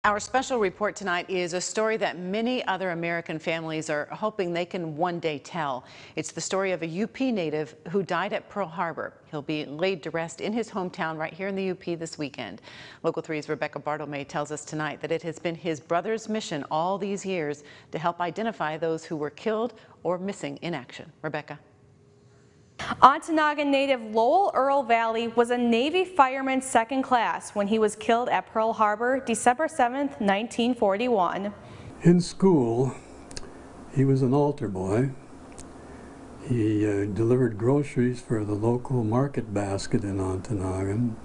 Our special report tonight is a story that many other American families are hoping they can one day tell. It's the story of a UP native who died at Pearl Harbor. He'll be laid to rest in his hometown right here in the UP this weekend. Local 3's Rebecca Bartlemay tells us tonight that it has been his brother's mission all these years to help identify those who were killed or missing in action. Rebecca. Ontonagon native Lowell Valley was a Navy fireman second class when he was killed at Pearl Harbor December 7, 1941. In school, he was an altar boy. He delivered groceries for the local market basket in Ontonagon.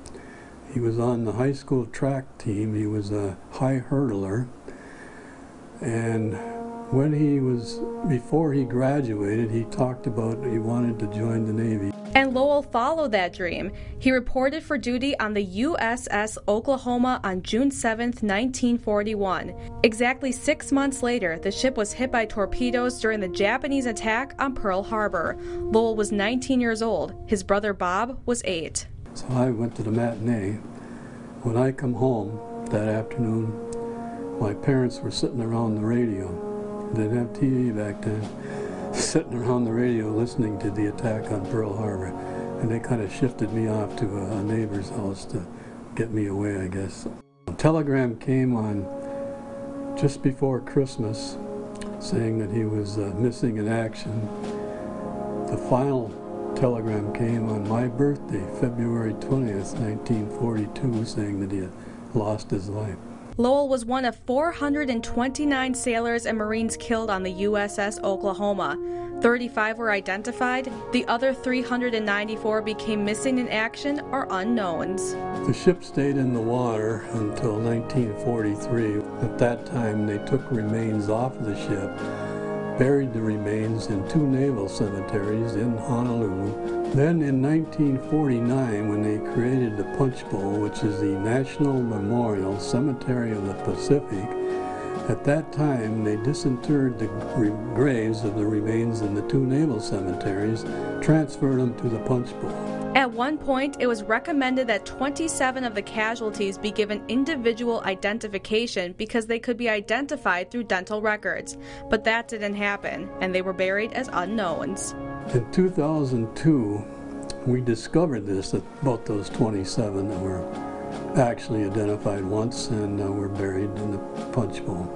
He was on the high school track team. He was a high hurdler. And before he graduated, he talked about he wanted to join the Navy. And Lowell followed that dream. He reported for duty on the USS Oklahoma on June 7, 1941. Exactly 6 months later, the ship was hit by torpedoes during the Japanese attack on Pearl Harbor. Lowell was 19 years old. His brother Bob was 8. So I went to the matinee. When I come home that afternoon, my parents were sitting around the radio. They didn't have TV back then. Sitting around the radio listening to the attack on Pearl Harbor. And they kind of shifted me off to a neighbor's house to get me away, I guess. A telegram came on just before Christmas saying that he was missing in action. The final telegram came on my birthday, February 20th, 1942, saying that he had lost his life. Lowell was one of 429 sailors and Marines killed on the USS Oklahoma. 35 were identified. The other 394 became missing in action or unknowns. The ship stayed in the water until 1943. At that time, they took remains off of the ship, buried the remains in 2 naval cemeteries in Honolulu. Then in 1949, when they created the Punch Bowl, which is the National Memorial Cemetery of the Pacific, at that time they disinterred the graves of the remains in the 2 naval cemeteries, transferred them to the Punch Bowl. At one point, it was recommended that 27 of the casualties be given individual identification because they could be identified through dental records. But that didn't happen, and they were buried as unknowns. In 2002, we discovered this, about those 27 that were actually identified once and were buried in the Punch Bowl.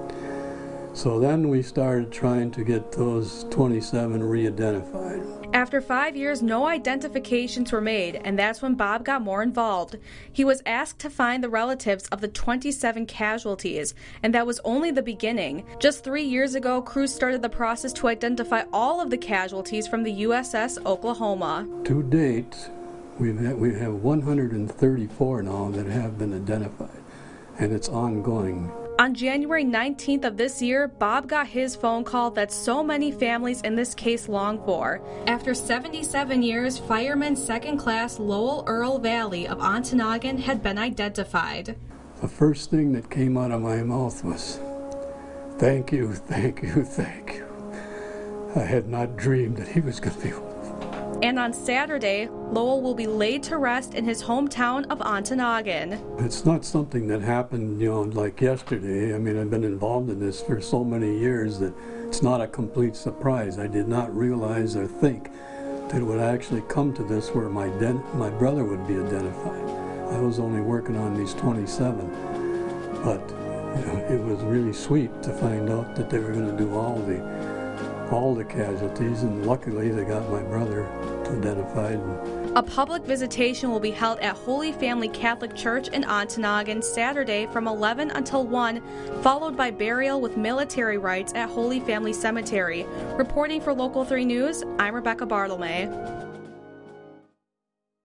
So then we started trying to get those 27 re-identified. After 5 years, no identifications were made, and that's when Bob got more involved. He was asked to find the relatives of the 27 casualties, and that was only the beginning. Just 3 years ago, crews started the process to identify all of the casualties from the USS Oklahoma. To date, we have 134 now that have been identified, and it's ongoing. On January 19th of this year, Bob got his phone call that so many families in this case long for. After 77 years, Fireman Second Class Lowell Valley of Ontonagon had been identified. The first thing that came out of my mouth was, "Thank you, thank you, thank you." I had not dreamed that he was going to be. And on Saturday, Lowell will be laid to rest in his hometown of Ontonagon. It's not something that happened, like yesterday. I mean, I've been involved in this for so many years that it's not a complete surprise. I did not realize or think that it would actually come to this where my brother would be identified. I was only working on these 27, but it was really sweet to find out that they were going to do all the casualties, and luckily they got my brother identified. A public visitation will be held at Holy Family Catholic Church in Ontonagon Saturday from 11 until 1, followed by burial with military rites at Holy Family Cemetery. Reporting for Local 3 News, I'm Rebecca Bartlemay.